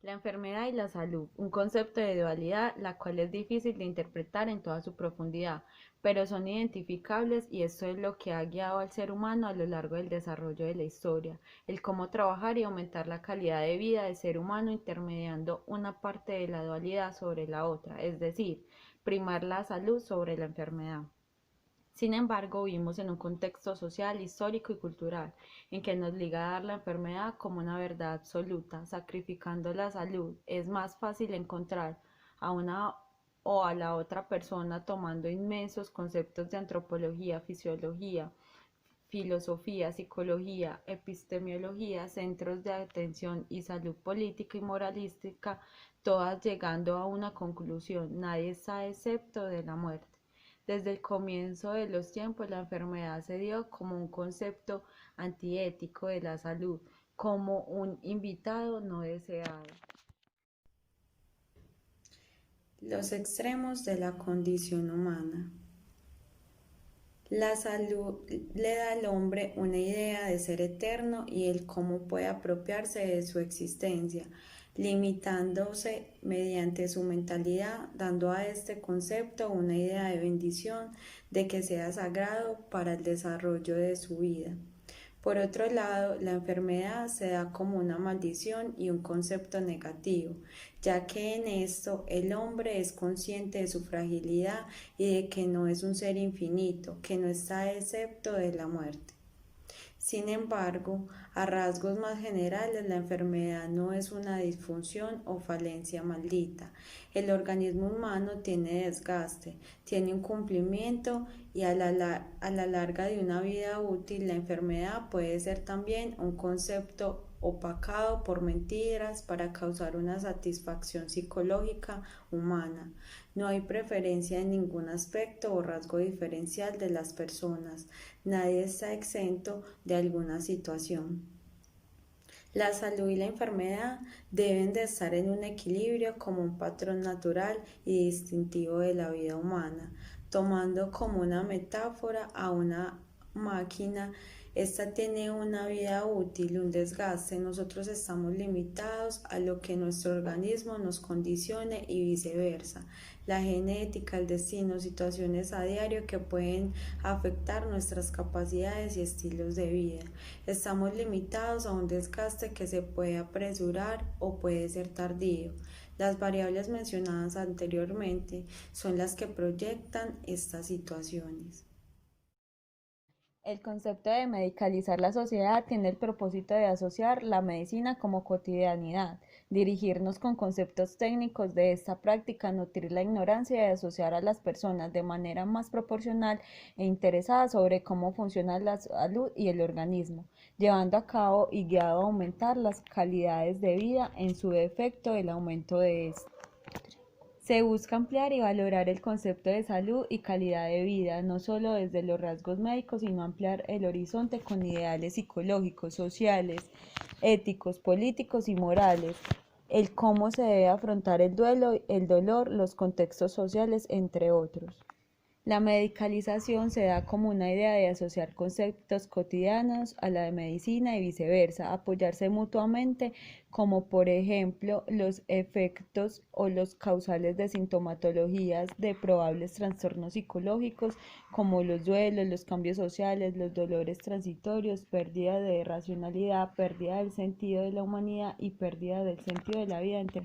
La enfermedad y la salud, un concepto de dualidad, la cual es difícil de interpretar en toda su profundidad, pero son identificables y esto es lo que ha guiado al ser humano a lo largo del desarrollo de la historia, el cómo trabajar y aumentar la calidad de vida del ser humano intermediando una parte de la dualidad sobre la otra, es decir, primar la salud sobre la enfermedad. Sin embargo, vivimos en un contexto social, histórico y cultural en que nos liga a dar la enfermedad como una verdad absoluta, sacrificando la salud. Es más fácil encontrar a una o a la otra persona tomando inmensos conceptos de antropología, fisiología, filosofía, psicología, epistemología, centros de atención y salud política y moralística, todas llegando a una conclusión: nadie está excepto de la muerte. Desde el comienzo de los tiempos, la enfermedad se dio como un concepto antiético de la salud, como un invitado no deseado. Los extremos de la condición humana. La salud le da al hombre una idea de ser eterno y el cómo puede apropiarse de su existencia, limitándose mediante su mentalidad, dando a este concepto una idea de bendición, de que sea sagrado para el desarrollo de su vida. Por otro lado, la enfermedad se da como una maldición y un concepto negativo, ya que en esto el hombre es consciente de su fragilidad y de que no es un ser infinito, que no está excepto de la muerte. Sin embargo, a rasgos más generales, la enfermedad no es una disfunción o falencia maldita. El organismo humano tiene desgaste, tiene un cumplimiento y a la larga de una vida útil, la enfermedad puede ser también un concepto opacado por mentiras para causar una satisfacción psicológica humana. No hay preferencia en ningún aspecto o rasgo diferencial de las personas. Nadie está exento de alguna situación. La salud y la enfermedad deben de estar en un equilibrio como un patrón natural y distintivo de la vida humana, tomando como una metáfora a una máquina. Esta tiene una vida útil, un desgaste. Nosotros estamos limitados a lo que nuestro organismo nos condicione y viceversa. La genética, el destino, situaciones a diario que pueden afectar nuestras capacidades y estilos de vida. Estamos limitados a un desgaste que se puede apresurar o puede ser tardío. Las variables mencionadas anteriormente son las que proyectan estas situaciones. El concepto de medicalizar la sociedad tiene el propósito de asociar la medicina como cotidianidad, dirigirnos con conceptos técnicos de esta práctica, nutrir la ignorancia y asociar a las personas de manera más proporcional e interesada sobre cómo funciona la salud y el organismo, llevando a cabo y guiado a aumentar las calidades de vida, en su defecto el aumento de esta. Se busca ampliar y valorar el concepto de salud y calidad de vida, no solo desde los rasgos médicos, sino ampliar el horizonte con ideales psicológicos, sociales, éticos, políticos y morales, el cómo se debe afrontar el duelo, el dolor, los contextos sociales, entre otros. La medicalización se da como una idea de asociar conceptos cotidianos a la de medicina y viceversa, apoyarse mutuamente, como por ejemplo los efectos o los causales de sintomatologías de probables trastornos psicológicos, como los duelos, los cambios sociales, los dolores transitorios, pérdida de racionalidad, pérdida del sentido de la humanidad y pérdida del sentido de la vida, entre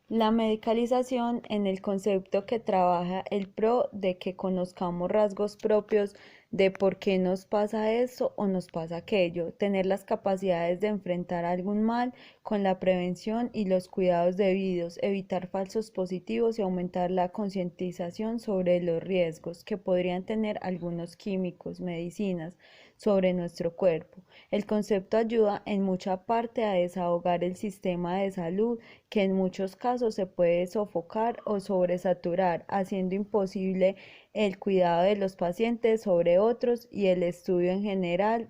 la medicalización en el concepto que trabaja el pro de que conozcamos rasgos propios de por qué nos pasa eso o nos pasa aquello, tener las capacidades de enfrentar algún mal con la prevención y los cuidados debidos, evitar falsos positivos y aumentar la concientización sobre los riesgos que podrían tener algunos químicos, medicinas sobre nuestro cuerpo. El concepto ayuda en mucha parte a desahogar el sistema de salud, que en muchos casos se puede sofocar o sobresaturar, haciendo imposible el cuidado de los pacientes sobre otros y el estudio en general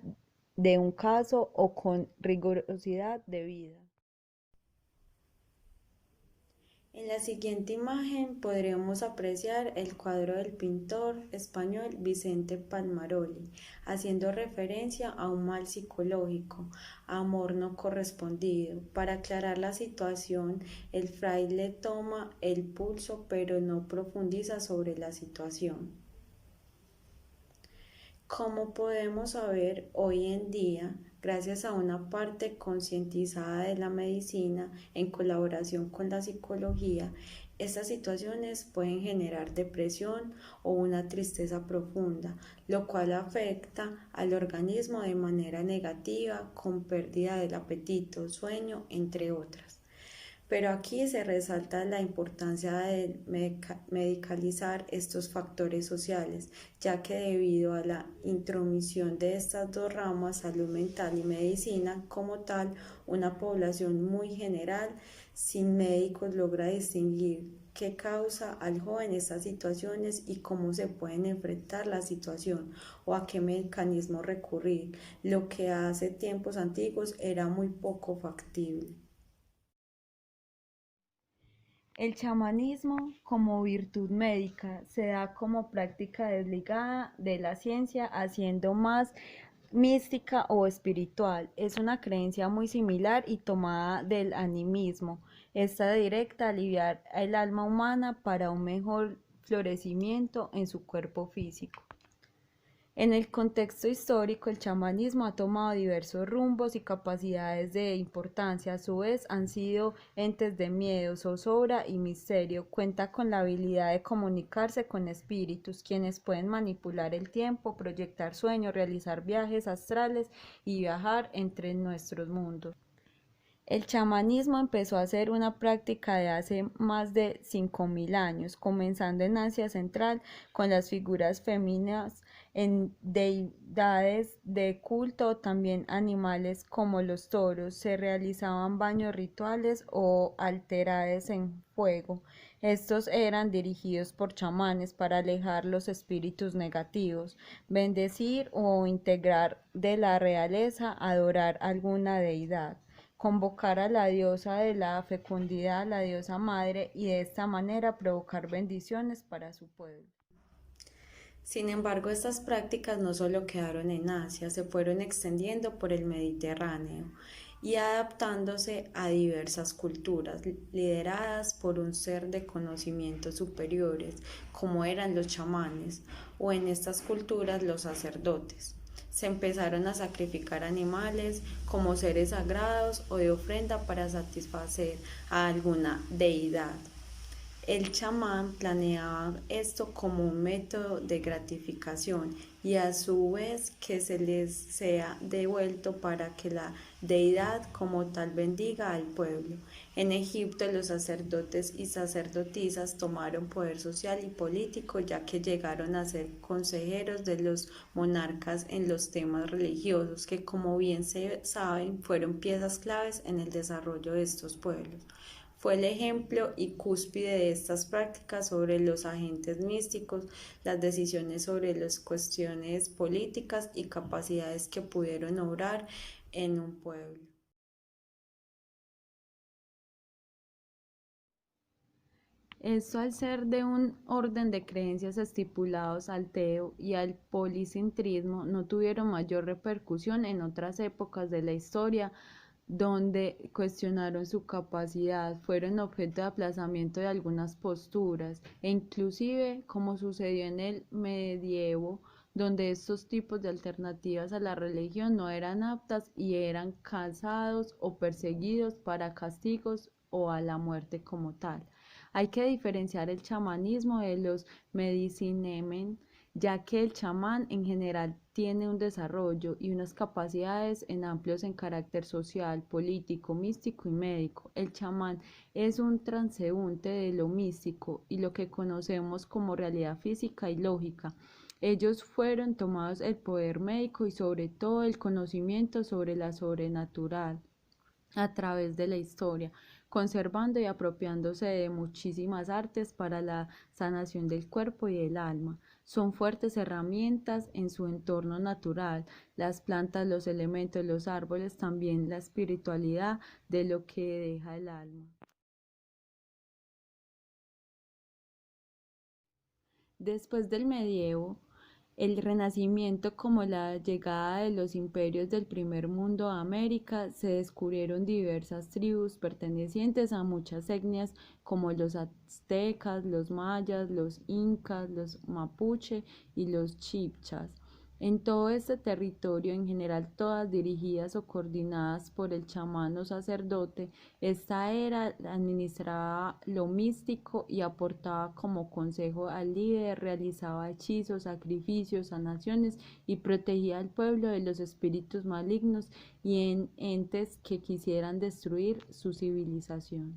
de un caso o con rigurosidad debida. En la siguiente imagen podremos apreciar el cuadro del pintor español Vicente Palmaroli, haciendo referencia a un mal psicológico, amor no correspondido. Para aclarar la situación, el fraile toma el pulso pero no profundiza sobre la situación. Como podemos saber hoy en día, gracias a una parte concientizada de la medicina en colaboración con la psicología, estas situaciones pueden generar depresión o una tristeza profunda, lo cual afecta al organismo de manera negativa con pérdida del apetito, sueño, entre otras. Pero aquí se resalta la importancia de medicalizar estos factores sociales, ya que debido a la intromisión de estas dos ramas, salud mental y medicina como tal, una población muy general sin médicos logra distinguir qué causa al joven estas situaciones y cómo se pueden enfrentar la situación o a qué mecanismo recurrir, lo que hace tiempos antiguos era muy poco factible. El chamanismo como virtud médica se da como práctica desligada de la ciencia, haciendo más mística o espiritual. Es una creencia muy similar y tomada del animismo. Esta directa a aliviar el alma humana para un mejor florecimiento en su cuerpo físico. En el contexto histórico, el chamanismo ha tomado diversos rumbos y capacidades de importancia. A su vez, han sido entes de miedo, zozobra y misterio. Cuenta con la habilidad de comunicarse con espíritus, quienes pueden manipular el tiempo, proyectar sueños, realizar viajes astrales y viajar entre nuestros mundos. El chamanismo empezó a ser una práctica de hace más de 5.000 años, comenzando en Asia Central con las figuras femeninas en deidades de culto, también animales como los toros. Se realizaban baños rituales o alterares en fuego. Estos eran dirigidos por chamanes para alejar los espíritus negativos, bendecir o integrar de la realeza, adorar alguna deidad, convocar a la diosa de la fecundidad, la diosa madre, y de esta manera provocar bendiciones para su pueblo. Sin embargo, estas prácticas no solo quedaron en Asia, se fueron extendiendo por el Mediterráneo y adaptándose a diversas culturas lideradas por un ser de conocimientos superiores, como eran los chamanes, o en estas culturas los sacerdotes. Se empezaron a sacrificar animales como seres sagrados o de ofrenda para satisfacer a alguna deidad. El chamán planeaba esto como un método de gratificación y a su vez que se les sea devuelto para que la deidad como tal bendiga al pueblo. En Egipto los sacerdotes y sacerdotisas tomaron poder social y político ya que llegaron a ser consejeros de los monarcas en los temas religiosos que, como bien se saben, fueron piezas claves en el desarrollo de estos pueblos. Fue el ejemplo y cúspide de estas prácticas sobre los agentes místicos, las decisiones sobre las cuestiones políticas y capacidades que pudieron obrar en un pueblo. Esto al ser de un orden de creencias estipulados al teo y al policentrismo no tuvieron mayor repercusión en otras épocas de la historia donde cuestionaron su capacidad, fueron objeto de aplazamiento de algunas posturas e inclusive como sucedió en el medievo, donde estos tipos de alternativas a la religión no eran aptas y eran cazados o perseguidos para castigos o a la muerte como tal. Hay que diferenciar el chamanismo de los medicinemen, ya que el chamán en general tiene un desarrollo y unas capacidades en amplios en carácter social, político, místico y médico. El chamán es un transeúnte de lo místico y lo que conocemos como realidad física y lógica. Ellos fueron tomados el poder médico y sobre todo el conocimiento sobre la sobrenatural a través de la historia, conservando y apropiándose de muchísimas artes para la sanación del cuerpo y del alma. Son fuertes herramientas en su entorno natural, las plantas, los elementos, los árboles, también la espiritualidad de lo que deja el alma. Después del medievo, el Renacimiento, como la llegada de los imperios del primer mundo a América, se descubrieron diversas tribus pertenecientes a muchas etnias como los aztecas, los mayas, los incas, los mapuche y los chibchas. En todo este territorio, en general todas dirigidas o coordinadas por el chamán o sacerdote, esta era administraba lo místico y aportaba como consejo al líder, realizaba hechizos, sacrificios, sanaciones y protegía al pueblo de los espíritus malignos y entes que quisieran destruir su civilización.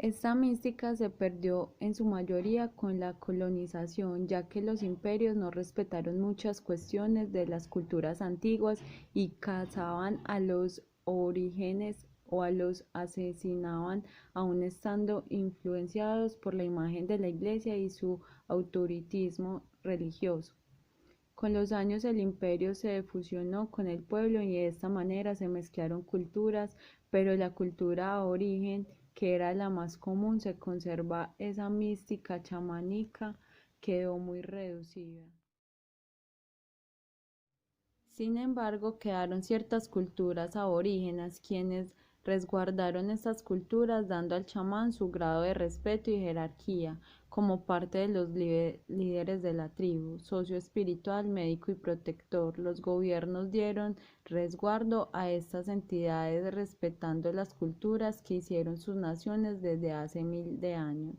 Esta mística se perdió en su mayoría con la colonización, ya que los imperios no respetaron muchas cuestiones de las culturas antiguas y cazaban a los orígenes o a los asesinaban aun estando influenciados por la imagen de la iglesia y su autoritismo religioso. Con los años el imperio se fusionó con el pueblo y de esta manera se mezclaron culturas, pero la cultura aborigen, que era la más común, se conserva esa mística chamánica, quedó muy reducida. Sin embargo, quedaron ciertas culturas aborígenas quienes resguardaron estas culturas dando al chamán su grado de respeto y jerarquía como parte de los líderes de la tribu, socio espiritual, médico y protector. Los gobiernos dieron resguardo a estas entidades respetando las culturas que hicieron sus naciones desde hace miles de años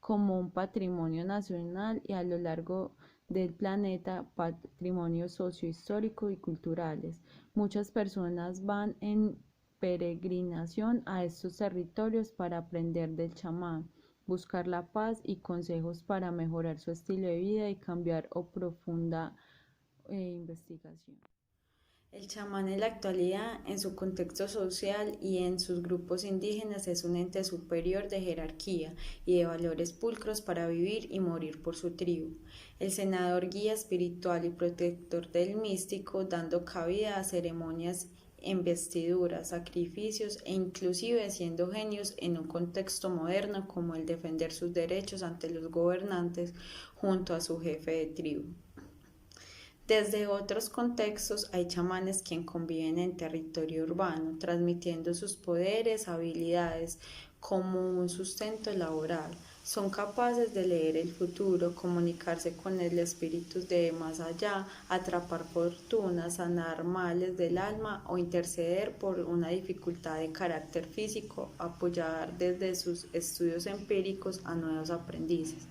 como un patrimonio nacional y a lo largo del planeta patrimonios sociohistóricos y culturales. Muchas personas van en peregrinación a estos territorios para aprender del chamán, buscar la paz y consejos para mejorar su estilo de vida y cambiar o profunda investigación. El chamán en la actualidad, en su contexto social y en sus grupos indígenas, es un ente superior de jerarquía y de valores pulcros para vivir y morir por su tribu. El senador guía espiritual y protector del místico, dando cabida a ceremonias investiduras, sacrificios e inclusive siendo genios en un contexto moderno como el defender sus derechos ante los gobernantes junto a su jefe de tribu. Desde otros contextos hay chamanes quien conviven en territorio urbano, transmitiendo sus poderes, habilidades como un sustento laboral. Son capaces de leer el futuro, comunicarse con el espíritu de más allá, atrapar fortuna, sanar males del alma o interceder por una dificultad de carácter físico, apoyar desde sus estudios empíricos a nuevos aprendices.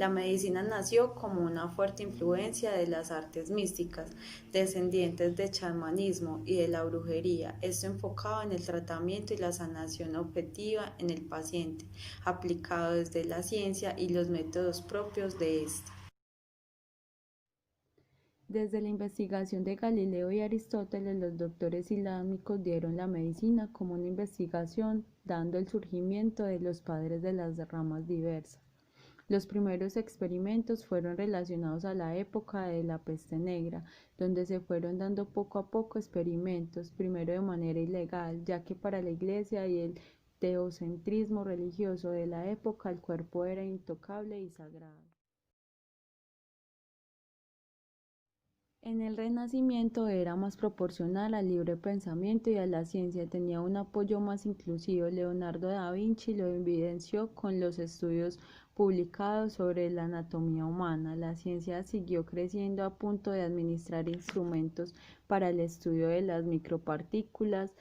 La medicina nació como una fuerte influencia de las artes místicas, descendientes del chamanismo y de la brujería, esto enfocado en el tratamiento y la sanación objetiva en el paciente, aplicado desde la ciencia y los métodos propios de esta. Desde la investigación de Galileo y Aristóteles, los doctores islámicos dieron la medicina como una investigación, dando el surgimiento de los padres de las ramas diversas. Los primeros experimentos fueron relacionados a la época de la peste negra, donde se fueron dando poco a poco experimentos, primero de manera ilegal, ya que para la iglesia y el teocentrismo religioso de la época el cuerpo era intocable y sagrado. En el Renacimiento era más proporcional al libre pensamiento y a la ciencia, tenía un apoyo más inclusivo. Leonardo da Vinci lo evidenció con los estudios publicados sobre la anatomía humana. La ciencia siguió creciendo a punto de administrar instrumentos para el estudio de las micropartículas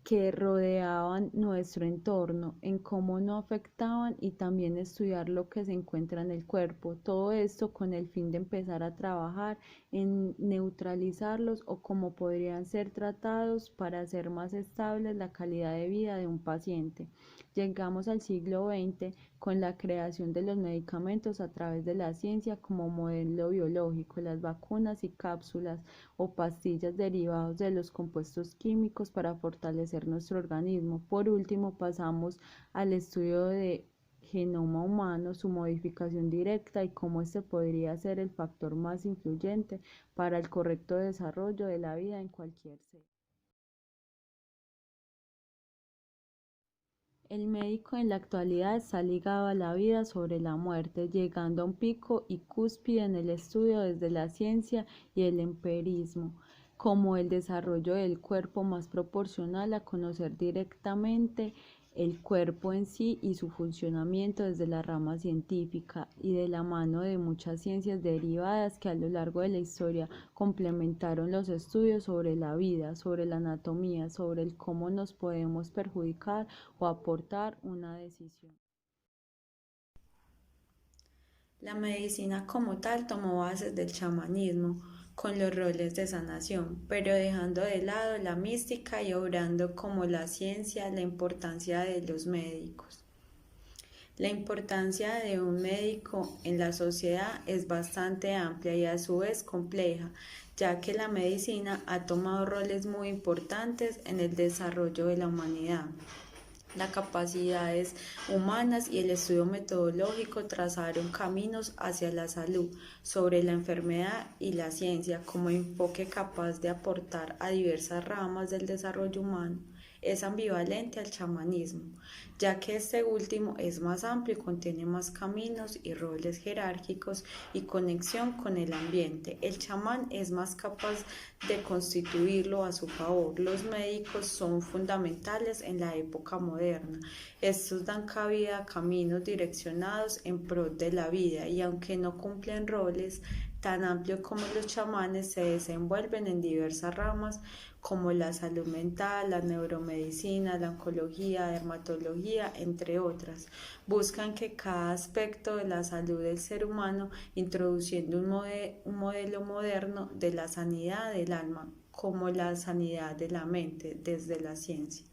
que rodeaban nuestro entorno, en cómo no afectaban y también estudiar lo que se encuentra en el cuerpo. Todo esto con el fin de empezar a trabajar en neutralizarlos o cómo podrían ser tratados para hacer más estable la calidad de vida de un paciente. Llegamos al siglo XX con la creación de los medicamentos a través de la ciencia como modelo biológico, las vacunas y cápsulas o pastillas derivados de los compuestos químicos para fortalecer nuestro organismo. Por último, pasamos al estudio de genoma humano, su modificación directa y cómo este podría ser el factor más influyente para el correcto desarrollo de la vida en cualquier ser. El médico en la actualidad está ligado a la vida sobre la muerte, llegando a un pico y cúspide en el estudio desde la ciencia y el empirismo, como el desarrollo del cuerpo más proporcional a conocer directamente el cuerpo en sí y su funcionamiento desde la rama científica y de la mano de muchas ciencias derivadas que a lo largo de la historia complementaron los estudios sobre la vida, sobre la anatomía, sobre el cómo nos podemos perjudicar o aportar una decisión. La medicina como tal tomó bases del chamanismo con los roles de sanación, pero dejando de lado la mística y obrando como la ciencia la importancia de los médicos. La importancia de un médico en la sociedad es bastante amplia y a su vez compleja, ya que la medicina ha tomado roles muy importantes en el desarrollo de la humanidad. Las capacidades humanas y el estudio metodológico trazaron caminos hacia la salud, sobre la enfermedad y la ciencia como enfoque capaz de aportar a diversas ramas del desarrollo humano. Es ambivalente al chamanismo, ya que este último es más amplio y contiene más caminos y roles jerárquicos y conexión con el ambiente. El chamán es más capaz de constituirlo a su favor. Los médicos son fundamentales en la época moderna. Estos dan cabida a caminos direccionados en pro de la vida y aunque no cumplen roles tan amplios como los chamanes, se desenvuelven en diversas ramas como la salud mental, la neuromedicina, la oncología, dermatología, entre otras. Buscan que cada aspecto de la salud del ser humano, introduciendo un modelo moderno de la sanidad del alma como la sanidad de la mente desde la ciencia.